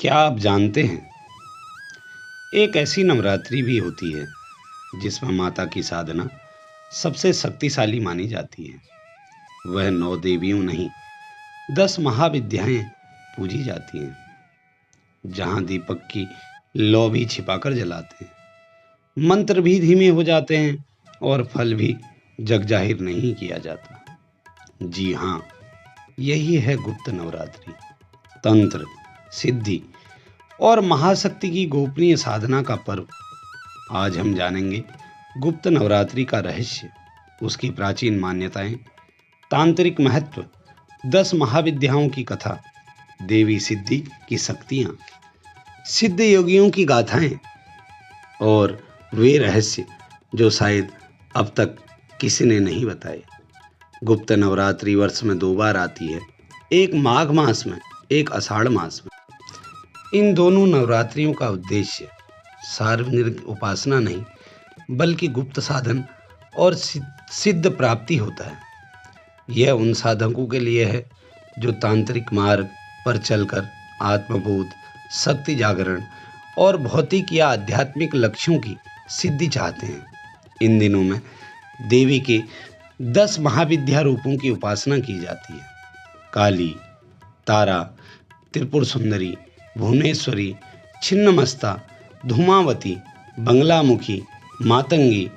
क्या आप जानते हैं, एक ऐसी नवरात्रि भी होती है जिसमें माता की साधना सबसे शक्तिशाली मानी जाती है। वह 9 देवियों नहीं, 10 महाविद्याएं पूजी जाती हैं, जहां दीपक की लौ भी छिपाकर जलाते हैं, मंत्र भी धीमे हो जाते हैं और फल भी जग जाहिर नहीं किया जाता। जी हाँ, यही है गुप्त नवरात्रि। तंत्र, सिद्धि और महाशक्ति की गोपनीय साधना का पर्व। आज हम जानेंगे गुप्त नवरात्रि का रहस्य, उसकी प्राचीन मान्यताएं, तांत्रिक महत्व, 10 महाविद्याओं की कथा, देवी सिद्धि की शक्तियां, सिद्ध योगियों की गाथाएं और वे रहस्य जो शायद अब तक किसी ने नहीं बताए। गुप्त नवरात्रि वर्ष में 2 बार आती है, एक माघ मास में, एक आषाढ़ मास में। इन दोनों नवरात्रियों का उद्देश्य सार्वजनिक उपासना नहीं, बल्कि गुप्त साधन और सिद्ध प्राप्ति होता है। यह उन साधकों के लिए है जो तांत्रिक मार्ग पर चलकर आत्मबोध, शक्ति जागरण और भौतिक या आध्यात्मिक लक्ष्यों की सिद्धि चाहते हैं। इन दिनों में देवी के 10 महाविद्या रूपों की उपासना की जाती है। काली, तारा, त्रिपुर सुंदरी, भुवनेश्वरी, छिन्नमस्ता, धूमावती, बंगलामुखी, मातंगी,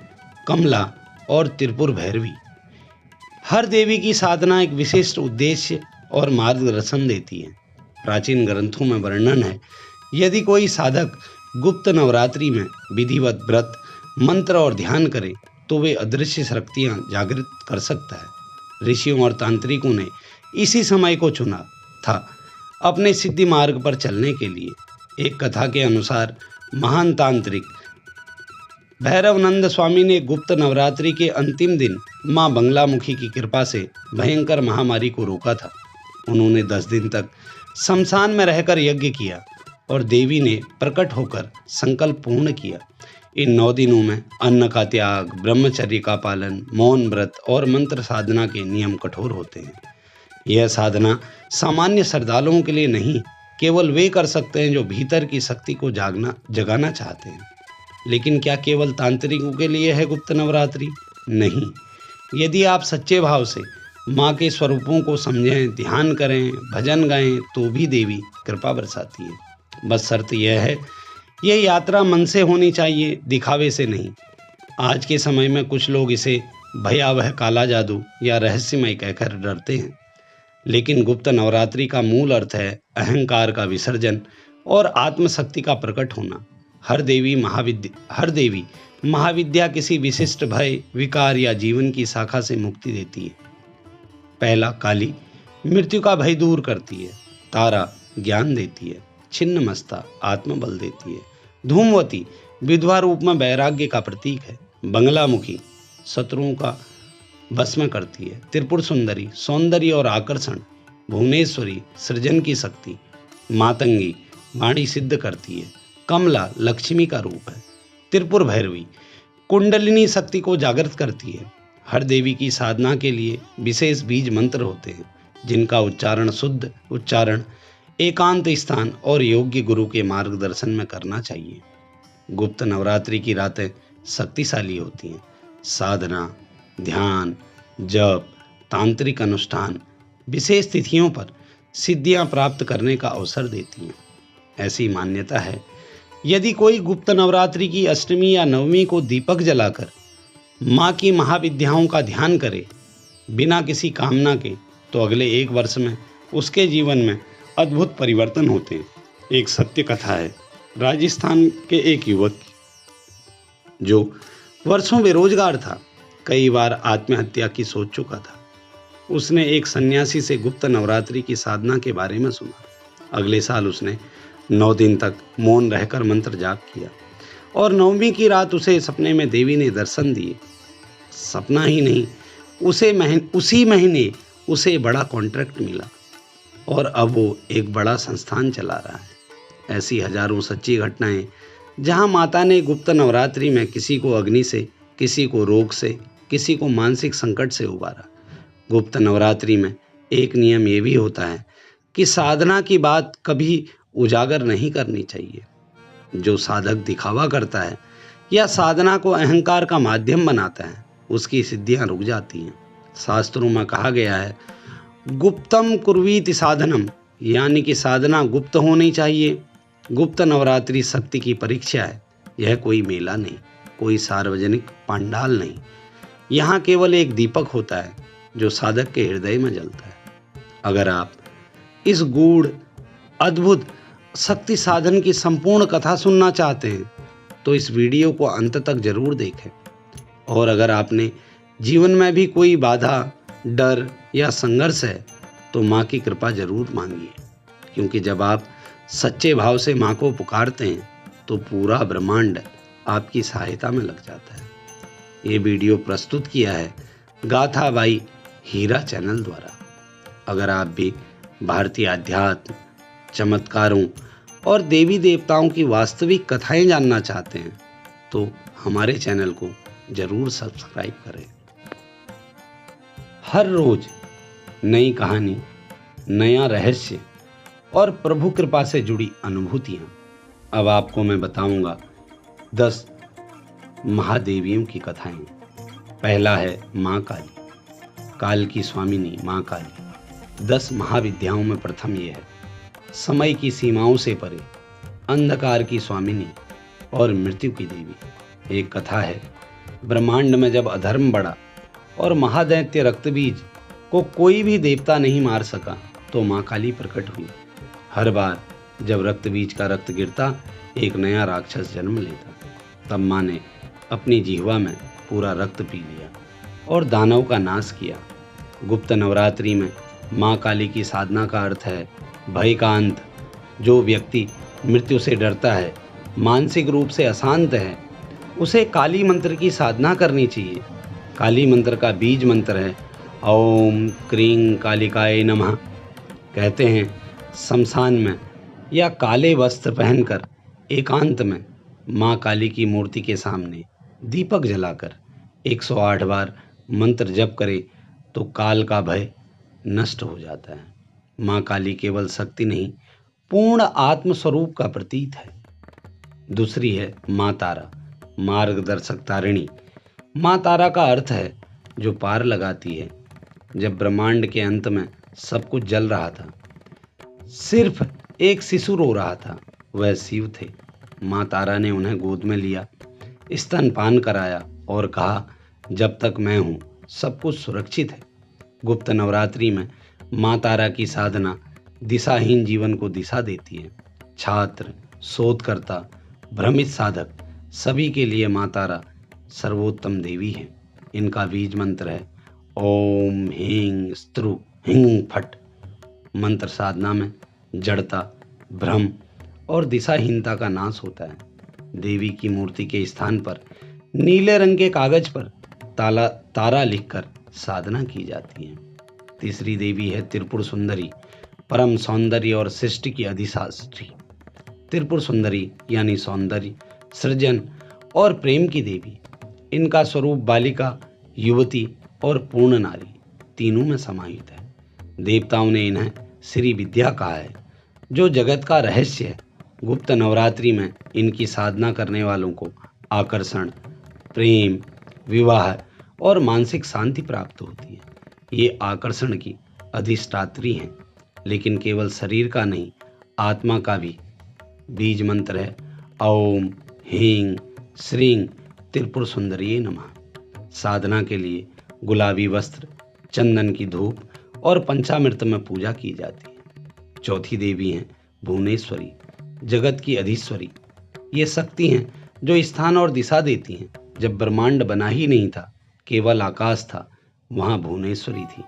कमला और त्रिपुर भैरवी। हर देवी की साधना एक विशिष्ट उद्देश्य और मार्गदर्शन देती है। प्राचीन ग्रंथों में वर्णन है, यदि कोई साधक गुप्त नवरात्रि में विधिवत व्रत, मंत्र और ध्यान करे तो वे अदृश्य शक्तियां जागृत कर सकता है। ऋषियों और तांत्रिकों ने इसी समय को चुना था अपने सिद्धि मार्ग पर चलने के लिए। एक कथा के अनुसार महान तांत्रिक भैरवानंद स्वामी ने गुप्त नवरात्रि के अंतिम दिन मां बंगलामुखी की कृपा से भयंकर महामारी को रोका था। उन्होंने 10 दिन तक शमशान में रहकर यज्ञ किया और देवी ने प्रकट होकर संकल्प पूर्ण किया। इन 9 दिनों में अन्न का त्याग, ब्रह्मचर्य का पालन, मौन व्रत और मंत्र साधना के नियम कठोर होते हैं। यह साधना सामान्य श्रद्धालुओं के लिए नहीं, केवल वे कर सकते हैं जो भीतर की शक्ति को जगाना चाहते हैं। लेकिन क्या केवल तांत्रिकों के लिए है गुप्त नवरात्रि? नहीं। यदि आप सच्चे भाव से माँ के स्वरूपों को समझें, ध्यान करें, भजन गाएं, तो भी देवी कृपा बरसाती है। बस शर्त यह है, यह यात्रा मन से होनी चाहिए, दिखावे से नहीं। आज के समय में कुछ लोग इसे भयावह काला जादू या रहस्यमय कहकर डरते हैं, लेकिन गुप्त नवरात्रि का मूल अर्थ है अहंकार का विसर्जन और आत्मशक्ति का प्रकट होना। हर देवी महाविद्या किसी विशिष्ट भय, विकार या जीवन की शाखा से मुक्ति देती है। पहला, काली मृत्यु का भय दूर करती है। तारा ज्ञान देती है। छिन्नमस्ता आत्मबल देती है। धूमवती विधवा रूप में वैराग्य का प्रतीक है। बंगलामुखी शत्रुओं का भस्म करती है। त्रिपुर सुंदरी सौंदर्य और आकर्षण। भुवनेश्वरी सृजन की शक्ति। मातंगी वाणी सिद्ध करती है। कमला लक्ष्मी का रूप है। त्रिपुर भैरवी कुंडलिनी शक्ति को जागृत करती है। हर देवी की साधना के लिए विशेष बीज मंत्र होते हैं, जिनका शुद्ध उच्चारण एकांत स्थान और योग्य गुरु के मार्गदर्शन में करना चाहिए। गुप्त नवरात्रि की रातें शक्तिशाली होती हैं। साधना, ध्यान, जप, तांत्रिक अनुष्ठान विशेष तिथियों पर सिद्धियां प्राप्त करने का अवसर देती हैं। ऐसी मान्यता है, यदि कोई गुप्त नवरात्रि की अष्टमी या नवमी को दीपक जलाकर माँ की महाविद्याओं का ध्यान करे बिना किसी कामना के, तो अगले 1 वर्ष में उसके जीवन में अद्भुत परिवर्तन होते हैं। एक सत्य कथा है राजस्थान के एक युवक जो वर्षों बेरोजगार था, कई बार आत्महत्या की सोच चुका था। उसने एक सन्यासी से गुप्त नवरात्रि की साधना के बारे में सुना। अगले साल उसने 9 दिन तक मौन रहकर मंत्र जाप किया और 9वीं की रात उसे सपने में देवी ने दर्शन दिए। सपना ही नहीं, उसी महीने उसे बड़ा कॉन्ट्रैक्ट मिला और अब वो एक बड़ा संस्थान चला रहा है। ऐसी हजारों सच्ची घटनाएं जहां माता ने गुप्त नवरात्रि में किसी को अग्नि से, किसी को रोग से, किसी को मानसिक संकट से उबारा। गुप्त नवरात्रि में एक नियम ये भी होता है कि साधना की बात कभी उजागर नहीं करनी चाहिए। जो साधक दिखावा करता है या साधना को अहंकार का माध्यम बनाता है, उसकी सिद्धियां रुक जाती हैं। शास्त्रों में कहा गया है, गुप्तम कुर्वीति साधनम, यानी कि साधना गुप्त होनी चाहिए। गुप्त नवरात्रि शक्ति की परीक्षा है। यह कोई मेला नहीं, कोई सार्वजनिक पंडाल नहीं। यहाँ केवल एक दीपक होता है जो साधक के हृदय में जलता है। अगर आप इस गूढ़ अद्भुत शक्ति साधन की संपूर्ण कथा सुनना चाहते हैं तो इस वीडियो को अंत तक जरूर देखें। और अगर आपने जीवन में भी कोई बाधा, डर या संघर्ष है तो माँ की कृपा जरूर मांगिए, क्योंकि जब आप सच्चे भाव से माँ को पुकारते हैं तो पूरा ब्रह्मांड आपकी सहायता में लग जाता है। ये वीडियो प्रस्तुत किया है गाथा बाई हीरा चैनल द्वारा। अगर आप भी भारतीय अध्यात्म, चमत्कारों और देवी देवताओं की वास्तविक कथाएं जानना चाहते हैं तो हमारे चैनल को जरूर सब्सक्राइब करें। हर रोज नई कहानी, नया रहस्य और प्रभु कृपा से जुड़ी अनुभूतियां। अब आपको मैं बताऊंगा 10 महादेवियों की कथाएं। पहला है माँ काली, काल की स्वामिनी माँ काली। 10 महाविद्याओं में प्रथम ये है। समय की सीमाओं से परे, अंधकार की स्वामिनी और मृत्यु की देवी। एक कथा है, ब्रह्मांड में जब अधर्म बढ़ा और महादैत्य रक्तबीज को कोई भी देवता नहीं मार सका तो माँ काली प्रकट हुई। हर बार जब रक्तबीज का रक्त गिरता एक नया राक्षस जन्म लेता। तब माँ ने अपनी जिह्वा में पूरा रक्त पी लिया और दानव का नाश किया। गुप्त नवरात्रि में माँ काली की साधना का अर्थ है भय का अंत। जो व्यक्ति मृत्यु से डरता है, मानसिक रूप से अशांत है, उसे काली मंत्र की साधना करनी चाहिए। काली मंत्र का बीज मंत्र है ओम क्रीं कालिकाय नमः। कहते हैं शमशान में या काले वस्त्र पहनकर एकांत में माँ काली की मूर्ति के सामने दीपक जलाकर 108 बार मंत्र जप करे तो काल का भय नष्ट हो जाता है। माँ काली केवल शक्ति नहीं, पूर्ण आत्म स्वरूप का प्रतीक है। दूसरी है माँ तारा, मार्गदर्शक तारिणी। माँ तारा का अर्थ है जो पार लगाती है। जब ब्रह्मांड के अंत में सब कुछ जल रहा था, सिर्फ एक शिशु रो रहा था, वह शिव थे। माँ तारा ने उन्हें गोद में लिया, स्तनपान कराया और कहा, जब तक मैं हूँ सब कुछ सुरक्षित है। गुप्त नवरात्रि में माँ तारा की साधना दिशाहीन जीवन को दिशा देती है। छात्र, शोधकर्ता, भ्रमित साधक सभी के लिए माँ तारा सर्वोत्तम देवी है। इनका बीज मंत्र है ओम ह्रीं स्त्रु ह्रीं फट। मंत्र साधना में जड़ता, भ्रम और दिशाहीनता का नाश होता है। देवी की मूर्ति के स्थान पर नीले रंग के कागज पर तारा लिखकर साधना की जाती है। तीसरी देवी है त्रिपुर सुंदरी, परम सौंदर्य और सृष्टि की अधिशात्री। त्रिपुर सुंदरी यानी सौंदर्य, सृजन और प्रेम की देवी। इनका स्वरूप बालिका, युवती और पूर्ण नारी तीनों में समाहित है। देवताओं ने इन्हें श्री विद्या कहा है, जो जगत का रहस्य है। गुप्त नवरात्रि में इनकी साधना करने वालों को आकर्षण, प्रेम, विवाह और मानसिक शांति प्राप्त होती है। ये आकर्षण की अधिष्ठात्री हैं, लेकिन केवल शरीर का नहीं, आत्मा का भी। बीज मंत्र है ओम ह्रीं श्रीं त्रिपुर सुंदरी नमः। साधना के लिए गुलाबी वस्त्र, चंदन की धूप और पंचामृत में पूजा की जाती है। चौथी देवी हैं भुवनेश्वरी, जगत की अधीश्वरी। ये शक्ति हैं जो स्थान और दिशा देती हैं। जब ब्रह्मांड बना ही नहीं था, केवल आकाश था, वहाँ भुवनेश्वरी थी।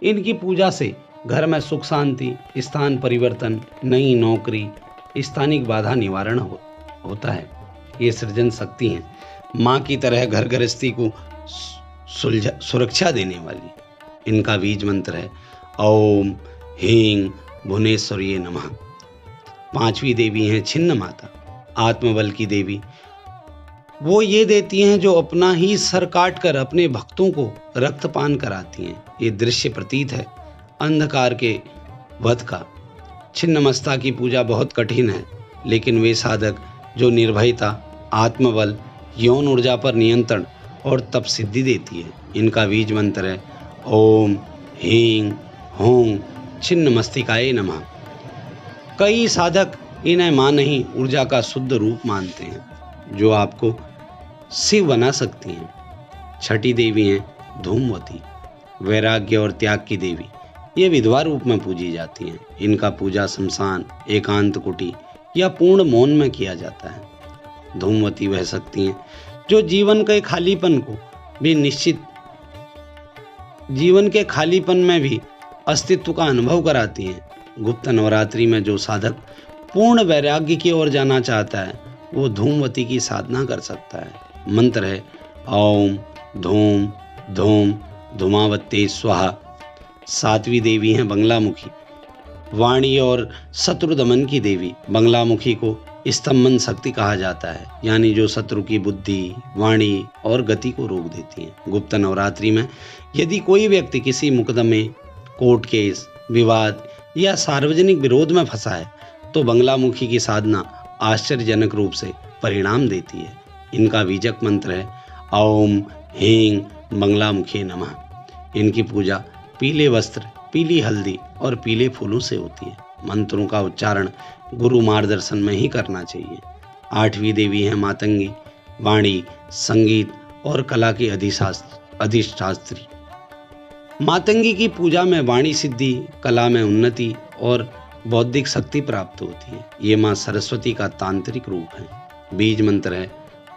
इनकी पूजा से घर में सुख शांति, स्थान परिवर्तन, नई नौकरी, स्थानिक बाधा निवारण होता है। ये सृजन शक्ति हैं, माँ की तरह घर गृहस्थी को सुरक्षा देने वाली। इनका बीज मंत्र है ओम ह्रीं भुवनेश्वरी नमः। पांचवी देवी हैं छिन्न माता, आत्मबल की देवी। वो ये देती हैं जो अपना ही सर काट कर अपने भक्तों को रक्तपान कराती हैं। ये दृश्य प्रतीत है अंधकार के वध का। छिन्नमस्ता की पूजा बहुत कठिन है, लेकिन वे साधक जो निर्भयता, आत्मबल, यौन ऊर्जा पर नियंत्रण और तप सिद्धि देती है। इनका बीज मंत्र है ओम ह्रीं हूं छिन्नमस्तिकाय नमः। कई साधक इन्हें मां नहीं, ऊर्जा का शुद्ध रूप मानते हैं, जो आपको शिव बना सकती हैं। छठी देवी हैं धूमवती, वैराग्य और त्याग की देवी। ये विधवा रूप में पूजी जाती हैं। इनका पूजा शमशान, एकांत कुटी या पूर्ण मौन में किया जाता है। धूमवती वह शक्ति हैं जो जीवन के खालीपन में भी अस्तित्व का अनुभव कराती हैं। गुप्त नवरात्रि में जो साधक पूर्ण वैराग्य की ओर जाना चाहता है, वो धूमवती की साधना कर सकता है। मंत्र है ओम धूम धूम धूमावत्ते स्वाहा। सातवीं देवी हैं बंगलामुखी, वाणी और शत्रु दमन की देवी। बंगलामुखी को स्तंभन शक्ति कहा जाता है, यानी जो शत्रु की बुद्धि, वाणी और गति को रोक देती है। गुप्त नवरात्रि में यदि कोई व्यक्ति किसी मुकदमे, कोर्ट केस, विवाद या सार्वजनिक विरोध में फंसा है, तो बंगलामुखी की साधना आश्चर्यजनक रूप से परिणाम देती है। इनका बीजक मंत्र है ओम ह्रीं बंगलामुखी नमः। इनकी पूजा पीले वस्त्र, पीली हल्दी और पीले फूलों से होती है। मंत्रों का उच्चारण गुरु मार्गदर्शन में ही करना चाहिए। आठवीं देवी है मातंगी, वाणी, संगीत और कला की अधिष्ठात्री। मातंगी की पूजा में वाणी सिद्धि, कला में उन्नति और बौद्धिक शक्ति प्राप्त होती है। ये माँ सरस्वती का तांत्रिक रूप है। बीज मंत्र है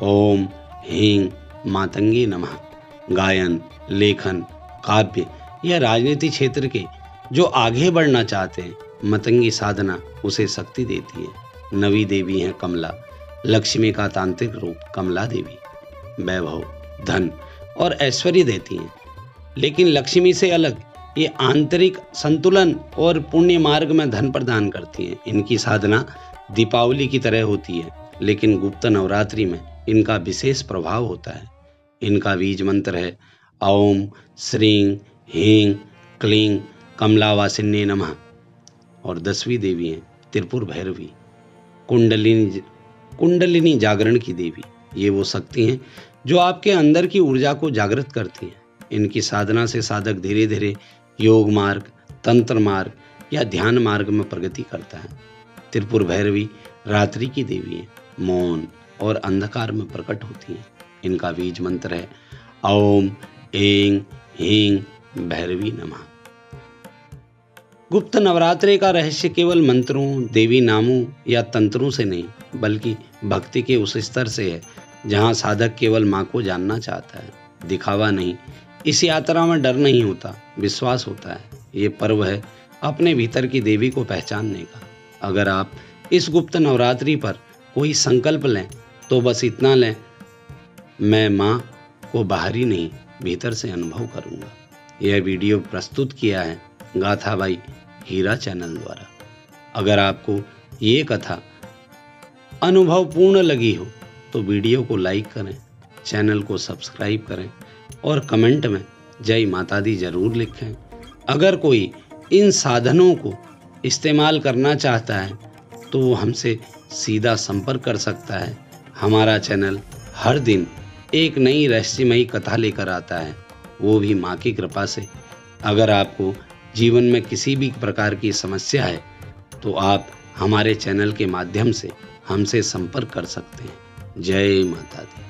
ओम ह्रीं मातंगी नमः। गायन, लेखन, काव्य या राजनीति क्षेत्र के जो आगे बढ़ना चाहते हैं, मतंगी साधना उसे शक्ति देती है। नवी देवी है कमला, लक्ष्मी का तांत्रिक रूप। कमला देवी वैभव, धन और ऐश्वर्य देती हैं, लेकिन लक्ष्मी से अलग ये आंतरिक संतुलन और पुण्य मार्ग में धन प्रदान करती हैं। इनकी साधना दीपावली की तरह होती है, लेकिन गुप्त नवरात्रि में इनका विशेष प्रभाव होता है। इनका बीज मंत्र है ओम श्रीं ह्रीं क्लीं कमलावासिन्ये नमः। और 10वीं देवी हैं त्रिपुर भैरवी, कुंडलिनी जागरण की देवी। ये वो शक्ति हैं जो आपके अंदर की ऊर्जा को जागृत करती हैं। इनकी साधना से साधक धीरे धीरे योग मार्ग, तंत्र मार्ग या ध्यान मार्ग में प्रगति करता है। त्रिपुर भैरवी रात्रि की देवी है, मौन और अंधकार में प्रकट होती हैं। इनका बीज मंत्र है ओम ऐं ह्रीं भैरवी नमः। गुप्त नवरात्रि का रहस्य केवल मंत्रों, देवी नामों या तंत्रों से नहीं, बल्कि भक्ति के उस स्तर से है जहां साधक केवल मां को जानना चाहता है। दिखावा नहीं, इस यात्रा में डर नहीं होता, विश्वास होता है। ये पर्व है अपने भीतर की देवी को पहचानने का। अगर आप इस गुप्त नवरात्रि पर कोई संकल्प लें तो बस इतना लें, मैं मां को बाहरी नहीं भीतर से अनुभव करूंगा। यह वीडियो प्रस्तुत किया है गाथा बाई हीरा चैनल द्वारा। अगर आपको ये कथा अनुभवपूर्ण लगी हो तो वीडियो को लाइक करें, चैनल को सब्सक्राइब करें और कमेंट में जय माता दी जरूर लिखें। अगर कोई इन साधनों को इस्तेमाल करना चाहता है तो वो हमसे सीधा संपर्क कर सकता है। हमारा चैनल हर दिन एक नई रहस्यमयी कथा लेकर आता है, वो भी माँ की कृपा से। अगर आपको जीवन में किसी भी प्रकार की समस्या है तो आप हमारे चैनल के माध्यम से हमसे संपर्क कर सकते हैं। जय माता दी।